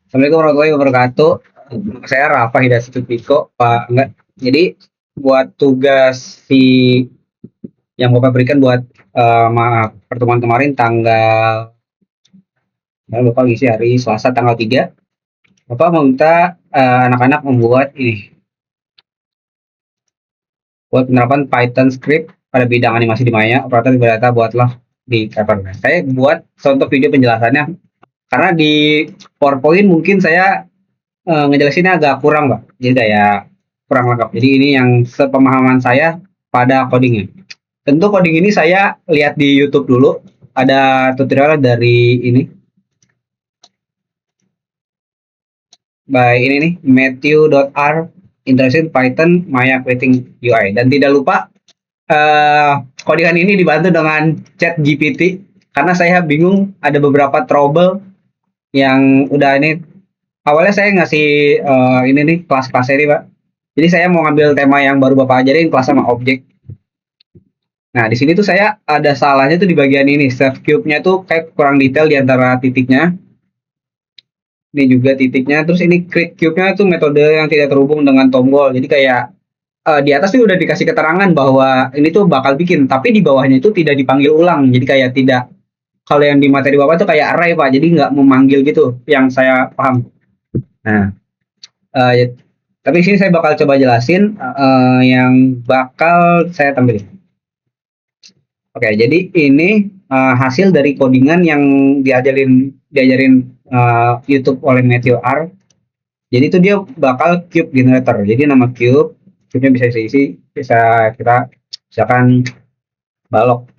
Assalamualaikum warahmatullahi wabarakatuh. Nama saya Rafa Hidayat Sutiko, Pak. Enggak. Jadi buat tugas yang Bapak berikan buat pertemuan kemarin tanggal Bapak ngisi hari Selasa tanggal 3. Bapak meminta anak-anak membuat ini buat penerapan Python script pada bidang animasi di Maya, operator di data buatlah di cover. Saya buat contoh video penjelasannya karena di PowerPoint mungkin saya ngejelasinnya agak kurang, Pak. Jadi kayak kurang lengkap. Jadi ini yang sepemahaman saya pada codingnya. Tentu coding ini saya lihat di YouTube dulu. Ada tutorial dari ini. By ini nih, Matthew.R. Introduction Python Maya Creating UI. Dan tidak lupa codingan ini dibantu dengan chat GPT. Karena saya bingung ada beberapa trouble yang udah ini. Awalnya saya ngasih ini nih kelas-kelas ini, Pak. Jadi saya mau ngambil tema yang baru Bapak ajarin, kelas sama objek. Nah, di sini tuh saya ada salahnya tuh di bagian ini. Save cube-nya tuh kayak kurang detail di antara titiknya. Ini juga titiknya. Terus ini create cube-nya tuh metode yang tidak terhubung dengan tombol. Jadi kayak di atas tuh udah dikasih keterangan bahwa ini tuh bakal bikin, tapi di bawahnya itu tidak dipanggil ulang. Jadi kayak tidak, kalau yang di materi Bapak tuh kayak array, Pak. Jadi nggak memanggil gitu, yang saya paham. Nah, ya, tapi sini saya bakal coba jelasin yang bakal saya tampilin. Oke, jadi ini hasil dari codingan yang diajarin YouTube oleh Matthew R. Jadi itu dia bakal cube generator. Jadi nama cube-nya bisa isi, bisa kita misalkan balok.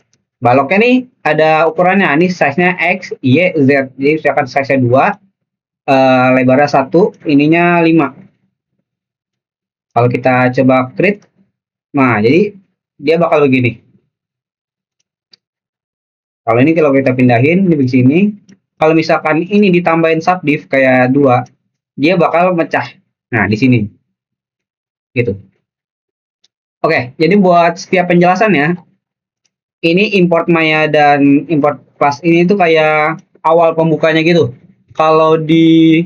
Baloknya nih ada ukurannya, ini size-nya X, Y, Z. Jadi misalkan size-nya 2, lebarnya 1, ininya 5. Kalau kita coba create, nah jadi dia bakal begini. Kalau ini kalau kita pindahin di sini, kalau misalkan ini ditambahin subdiv kayak 2, dia bakal mecah. Nah, di sini. Gitu. Oke, jadi buat setiap penjelasannya, ini import Maya dan import class ini tuh kayak awal pembukanya gitu. Kalau di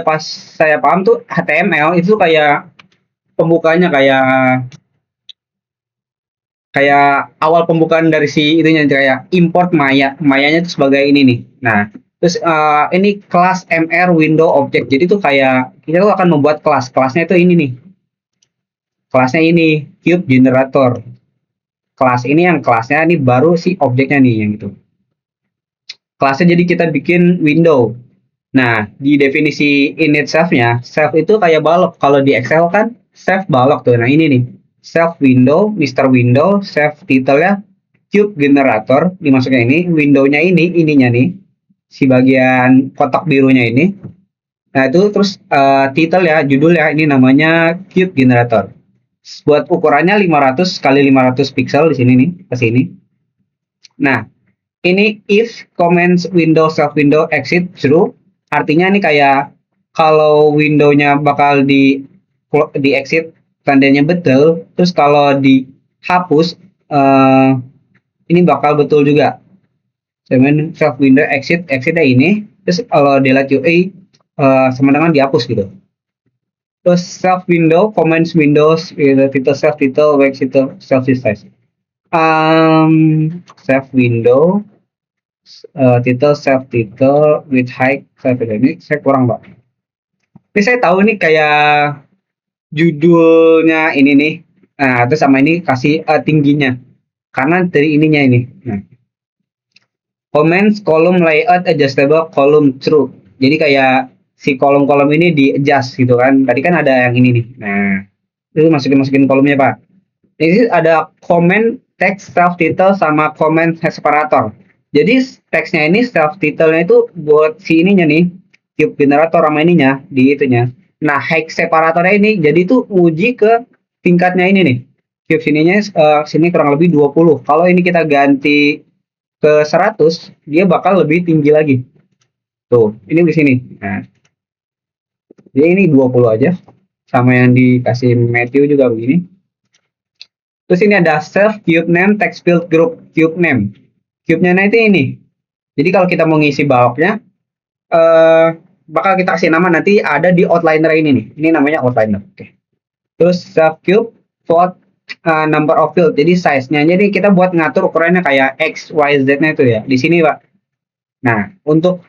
pas saya paham tuh HTML itu kayak pembukanya kayak awal pembukaan dari si itunya kayak import Mayanya itu sebagai ini nih. Nah, terus ini kelas MR window object. Jadi tuh kayak kita tuh akan membuat kelasnya itu ini nih. Kelasnya ini cube generator. Kelas ini yang kelasnya ini baru si objeknya nih yang itu. Kelasnya jadi kita bikin window. Nah, di definisi init self-nya, self itu kayak balok. Kalau di Excel kan self balok tuh. Nah, ini nih. Self window, Mister Window, self title ya, cube generator dimasuknya ini, window-nya ininya nih, si bagian kotak birunya ini. Nah, itu terus title ya, judul ya, ini namanya cube generator. Buat ukurannya 500 kali 500 pixel di sini nih, ke sini. Nah, ini if comments window self window exit true, artinya ini kayak kalau window-nya bakal di exit tandanya betul, terus kalau dihapus ini bakal betul juga. Dengan self window exitnya ini, terus kalau delete UI sama dengan dihapus gitu. Terus self window, comments windows, title self title, web title self size. Self window, title self title with height self ini saya kurang, Pak. Tapi saya tahu nih kayak judulnya ini nih. Nah, terus sama ini kasih tingginya. Karena dari ininya ini. Nah. Comments column layout adjustable column true. Jadi kayak si kolom-kolom ini di adjust gitu kan. Tadi kan ada yang ini nih. Nah, itu masukin kolomnya, Pak. Ini ada comment text self title sama comment separator. Jadi teksnya ini self title-nya itu buat si ininya nih, cube generator sama ininya di itunya. Nah, hex separatornya ini jadi itu uji ke tingkatnya ini nih. Cube sininya sini kurang lebih 20. Kalau ini kita ganti ke 100, dia bakal lebih tinggi lagi. Tuh, ini di sini. Nah, jadi ini 20 aja. Sama yang dikasih Matthew juga begini. Terus ini ada self cube name text field group cube name. Cube-nya itu ini. Jadi kalau kita mau ngisi baloknya, bakal kita kasih nama nanti ada di outliner ini nih. Ini namanya outliner. Oke. Terus self cube float number of field. Jadi size-nya jadi kita buat ngatur ukurannya kayak X, Y, Z-nya itu ya. Di sini, Pak. Nah, untuk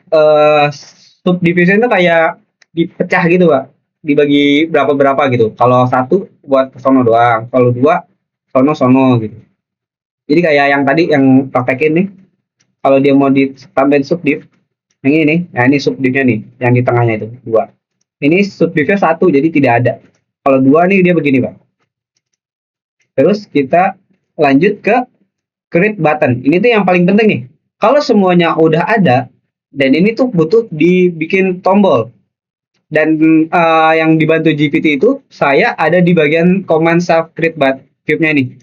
subdivision itu kayak dipecah gitu, Pak. Dibagi berapa-berapa gitu. Kalau satu buat sono doang, kalau dua sono-sono gitu. Jadi kayak yang tadi yang praktekin nih, kalau dia mau ditambahin subdiv, yang ini nih, nah ini subdivnya nih, yang di tengahnya itu dua. Ini subdivnya satu, jadi tidak ada. Kalau dua nih dia begini, Pak. Terus kita lanjut ke create button. Ini tuh yang paling penting nih. Kalau semuanya udah ada, dan ini tuh butuh dibikin tombol. Dan yang dibantu GPT itu, saya ada di bagian command self create cube-nya nih.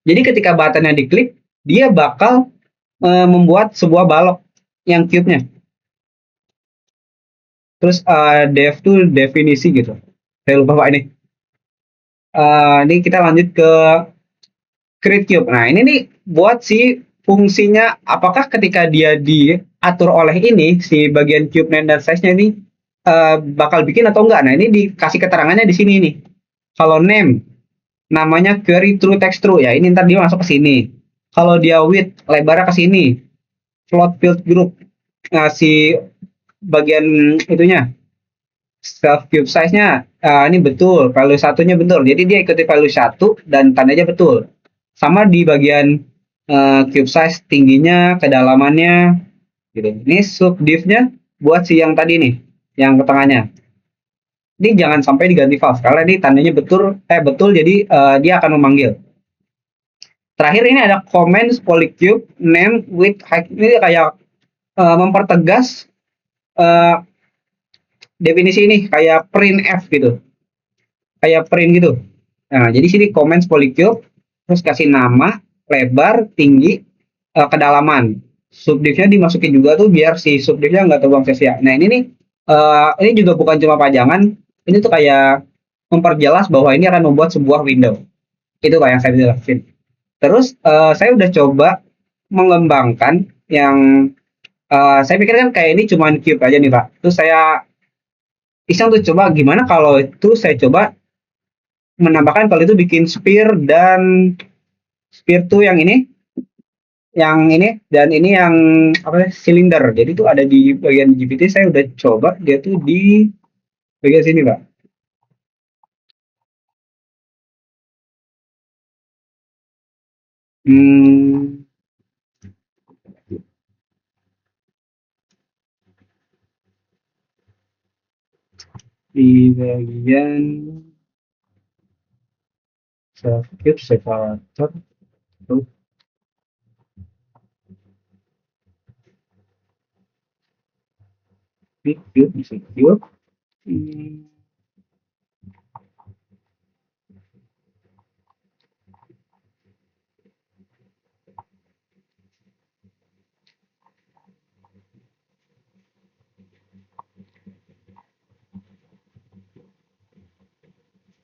Jadi ketika buttonnya diklik, dia bakal membuat sebuah balok yang cube-nya. Terus dev tuh definisi gitu. Saya lupa Pak ini. Ini kita lanjut ke create cube. Nah ini nih buat si fungsinya apakah ketika dia diatur oleh ini si bagian cube name dan size-nya ini bakal bikin atau enggak. Nah ini dikasih keterangannya di sini nih. Kalau name namanya query true text true ya ini ntar dia masuk ke sini. Kalau dia width lebarnya ke sini. Float field group si bagian itunya self cube size-nya ini betul, value satunya betul. Jadi dia ikuti value satu dan tandanya betul. Sama di bagian cube size tingginya, kedalamannya gitu. Ini subdiv-nya buat si yang tadi nih, yang ke tengahnya. Ini jangan sampai diganti false karena ini tandanya betul jadi dia akan memanggil. Terakhir ini ada comment polycube name with height. Ini kayak mempertegas definisi ini kayak print f gitu. Kayak print gitu. Nah, jadi sini comment polycube terus kasih nama, lebar, tinggi, kedalaman. Subdivnya dimasukin juga tuh biar si subdivnya nggak terbuang sia-sia. Nah ini nih, ini juga bukan cuma pajangan, ini tuh kayak memperjelas bahwa ini akan membuat sebuah window. Itu Pak yang saya jelasin. Terus saya udah coba mengembangkan yang saya pikir kan kayak ini cuma cube aja nih Pak. Terus saya iseng tuh coba gimana kalau itu saya coba menambahkan kalau itu bikin sphere dan sphere tuh yang ini dan ini yang apa silinder. Jadi itu ada di bagian GPT saya udah coba dia tuh di bagian sini Pak. Di bagian self cube separator tuh cube bisa cube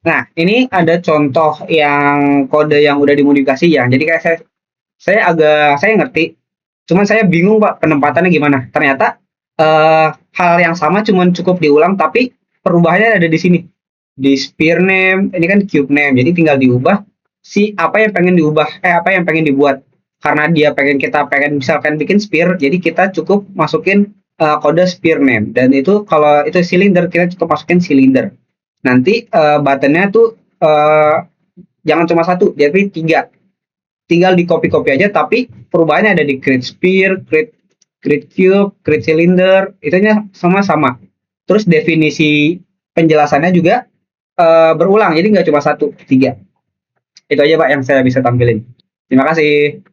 Nah, ini ada contoh yang kode yang udah dimodifikasi ya. Jadi kayak saya ngerti, cuman saya bingung Pak penempatannya gimana. Ternyata hal yang sama cuman cukup diulang tapi perubahannya ada di sini. Di sphere name, ini kan cube name. Jadi tinggal diubah si apa yang pengen diubah, apa yang pengen dibuat. Karena dia kita pengen misalkan bikin sphere, jadi kita cukup masukin kode sphere name dan itu kalau itu silinder kita cukup masukin silinder. Nanti buttonnya tuh jangan cuma satu, tapi tiga. Tinggal di copy-copy aja, tapi perubahannya ada di create sphere, create cube, create cylinder, itunya sama-sama. Terus definisi penjelasannya juga berulang, jadi nggak cuma satu, tiga. Itu aja Pak yang saya bisa tampilin. Terima kasih.